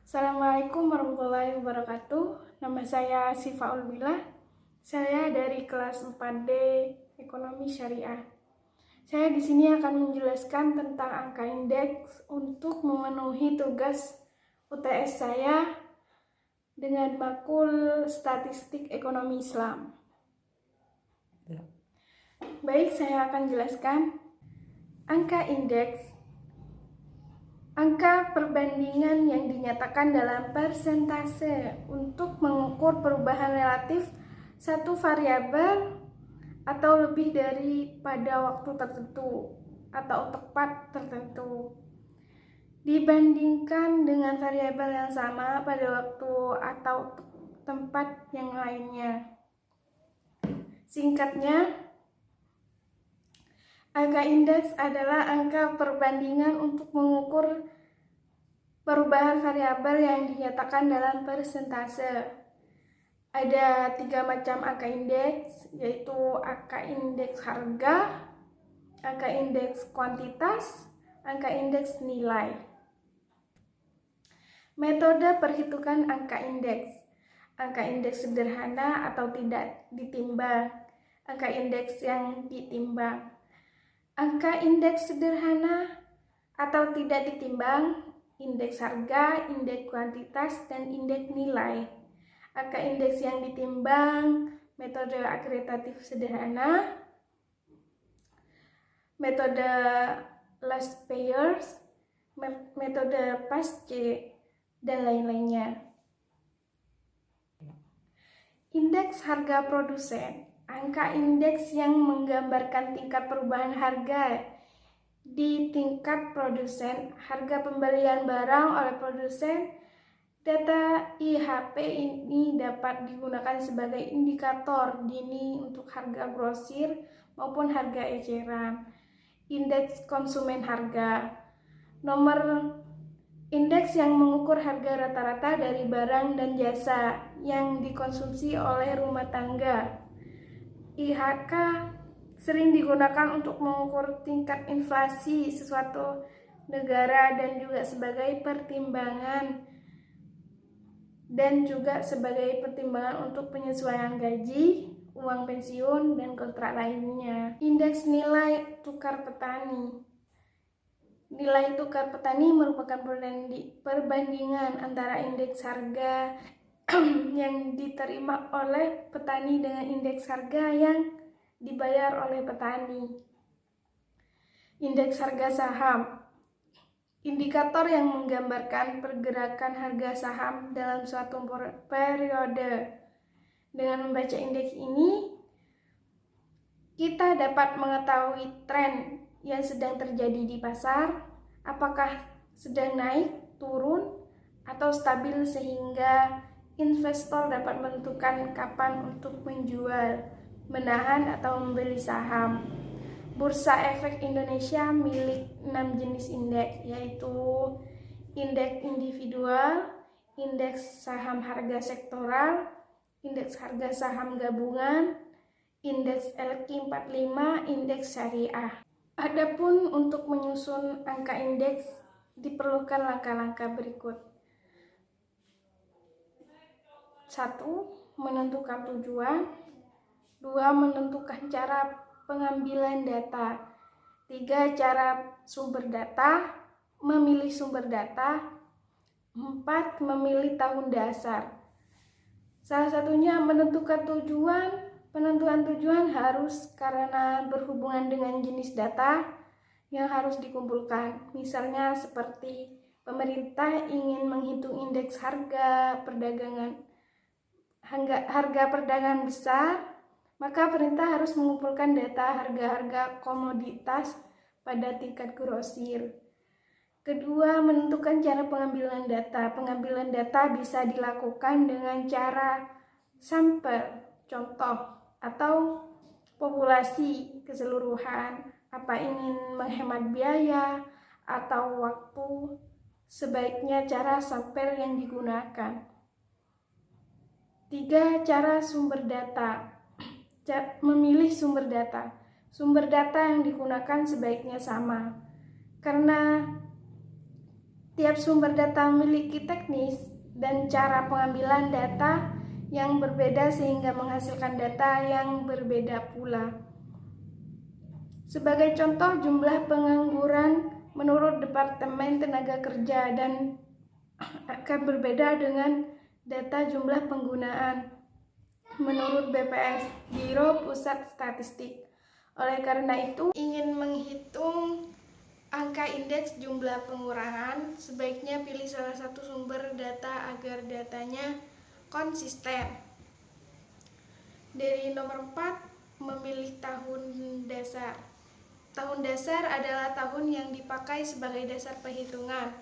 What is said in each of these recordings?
Assalamualaikum warahmatullahi wabarakatuh. Nama saya Sifa Ulbila. Saya dari kelas 4D Ekonomi Syariah. Saya di sini akan menjelaskan tentang angka indeks untuk memenuhi tugas UTS saya dengan makul Statistik Ekonomi Islam. Baik, saya akan jelaskan angka indeks. Angka perbandingan yang dinyatakan dalam persentase untuk mengukur perubahan relatif satu variabel atau lebih dari pada waktu tertentu atau tepat tertentu dibandingkan dengan variabel yang sama pada waktu atau tempat yang lainnya. Singkatnya, angka indeks adalah angka perbandingan untuk mengukur perubahan variabel yang dinyatakan dalam persentase. Ada 3 macam angka indeks, yaitu angka indeks harga, angka indeks kuantitas, angka indeks nilai. Metode perhitungan angka indeks. Angka indeks sederhana atau tidak ditimbang, angka indeks yang ditimbang. Angka indeks sederhana atau tidak ditimbang, indeks harga, indeks kuantitas, dan indeks nilai. Angka indeks yang ditimbang, metode akreditif sederhana, metode last payers, metode PASC, dan lain-lainnya. Indeks harga produsen. Angka indeks yang menggambarkan tingkat perubahan harga di tingkat produsen, harga pembelian barang oleh produsen. Data IHP ini dapat digunakan sebagai indikator dini untuk harga grosir maupun harga eceran. Indeks konsumen harga. Nomor indeks yang mengukur harga rata-rata dari barang dan jasa yang dikonsumsi oleh rumah tangga. IHK sering digunakan untuk mengukur tingkat inflasi sesuatu negara dan juga sebagai pertimbangan untuk penyesuaian gaji, uang pensiun, dan kontrak lainnya. Indeks nilai tukar petani. Nilai tukar petani merupakan perbandingan antara indeks harga yang diterima oleh petani dengan indeks harga yang dibayar oleh petani. Indeks harga saham. Indikator yang menggambarkan pergerakan harga saham dalam suatu periode. Dengan membaca indeks ini, kita dapat mengetahui tren yang sedang terjadi di pasar, apakah sedang naik, turun, atau stabil sehingga investor dapat menentukan kapan untuk menjual, menahan, atau membeli saham. Bursa Efek Indonesia milik 6 jenis indeks, yaitu indeks individual, indeks saham harga sektoral, indeks harga saham gabungan, indeks LQ45, indeks syariah. Adapun untuk menyusun angka indeks diperlukan langkah-langkah berikut. 1. Menentukan tujuan. 2. Menentukan cara pengambilan data. 3. Cara sumber data. Memilih sumber data. 4. Memilih tahun dasar. Salah satunya menentukan tujuan. Penentuan tujuan harus karena berhubungan dengan jenis data yang harus dikumpulkan. Misalnya seperti pemerintah ingin menghitung indeks harga perdagangan besar, maka pemerintah harus mengumpulkan data harga-harga komoditas pada tingkat grosir. Kedua, menentukan cara pengambilan data. Pengambilan data bisa dilakukan dengan cara sampel, contoh, atau populasi keseluruhan. Apa ingin menghemat biaya atau waktu, sebaiknya cara sampel yang digunakan. 3. Cara sumber data. Memilih sumber data. Sumber data yang digunakan sebaiknya sama, karena Tiap sumber data memiliki teknis dan cara pengambilan data yang berbeda sehingga menghasilkan data yang berbeda pula. Sebagai contoh, jumlah pengangguran menurut Departemen Tenaga Kerja dan akan berbeda dengan data jumlah penggunaan menurut BPS, Biro Pusat Statistik. Oleh karena itu, ingin menghitung angka indeks jumlah pengurangan, sebaiknya pilih salah satu sumber data agar datanya konsisten. Dari nomor 4, memilih tahun dasar. Tahun dasar adalah tahun yang dipakai sebagai dasar perhitungan.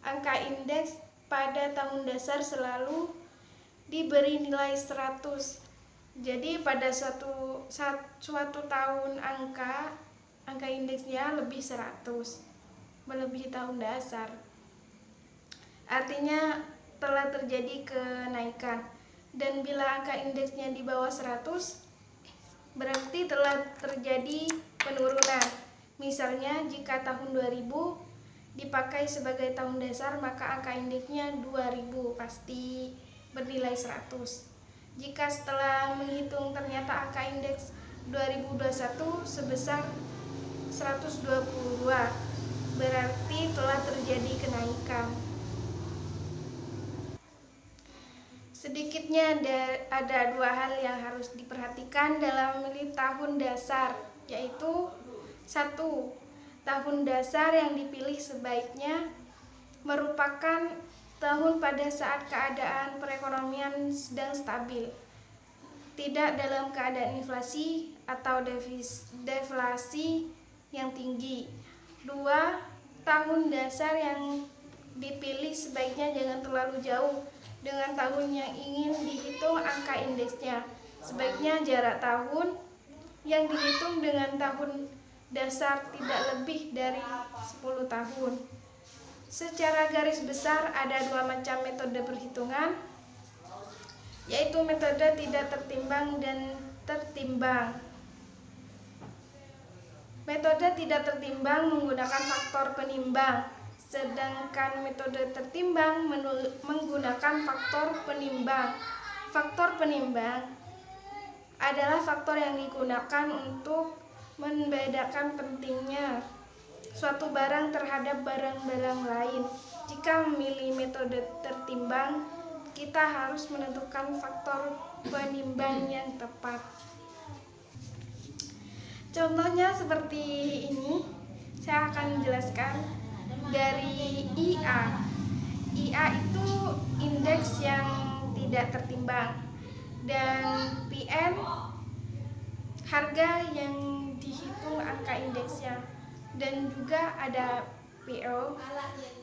Angka indeks pada tahun dasar selalu diberi nilai 100. Jadi pada suatu tahun angka indeksnya lebih 100, melebihi tahun dasar. Artinya telah terjadi kenaikan. Dan bila angka indeksnya di bawah 100, berarti telah terjadi penurunan. Misalnya jika tahun 2000 dipakai sebagai tahun dasar, maka angka indeksnya 2000 pasti bernilai 100. Jika setelah menghitung ternyata angka indeks 2021 sebesar 122, berarti telah terjadi kenaikan. Sedikitnya ada 2 hal yang harus diperhatikan dalam memilih tahun dasar, yaitu 1. Tahun dasar yang dipilih sebaiknya merupakan tahun pada saat keadaan perekonomian sedang stabil, tidak dalam keadaan inflasi atau deflasi yang tinggi. 2. Tahun dasar yang dipilih sebaiknya jangan terlalu jauh dengan tahun yang ingin dihitung angka indeksnya. Sebaiknya jarak tahun yang dihitung dengan tahun dasar tidak lebih dari 10 tahun. Secara garis besar ada 2 macam metode perhitungan, yaitu metode tidak tertimbang dan tertimbang. Metode tidak tertimbang menggunakan faktor penimbang, sedangkan metode tertimbang menggunakan faktor penimbang. Faktor penimbang adalah faktor yang digunakan untuk membedakan pentingnya suatu barang terhadap barang-barang lain. Jika memilih metode tertimbang, kita harus menentukan faktor penimbang yang tepat. Contohnya seperti ini, saya akan menjelaskan dari IA. IA itu indeks yang tidak tertimbang, dan PN harga yang dihitung angka indeksnya, dan juga ada PO.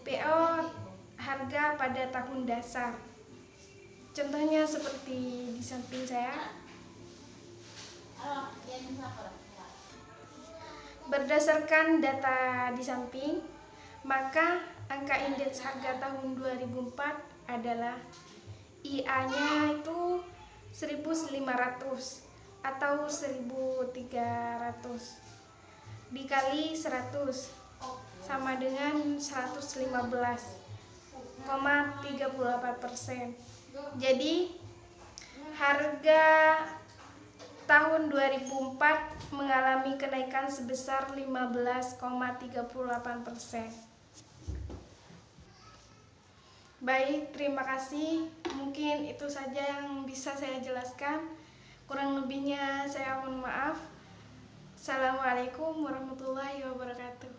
PO harga pada tahun dasar. Contohnya seperti di samping saya. Berdasarkan data di samping, maka angka indeks harga tahun 2004 adalah IA-nya itu 1.500 atau 1.300 dikali 100 sama dengan 115,38%. Jadi harga tahun 2004 mengalami kenaikan sebesar 15,38%. Baik, terima kasih. Mungkin itu saja yang bisa saya jelaskan. Kurang lebihnya saya mohon maaf. Assalamualaikum warahmatullahi wabarakatuh.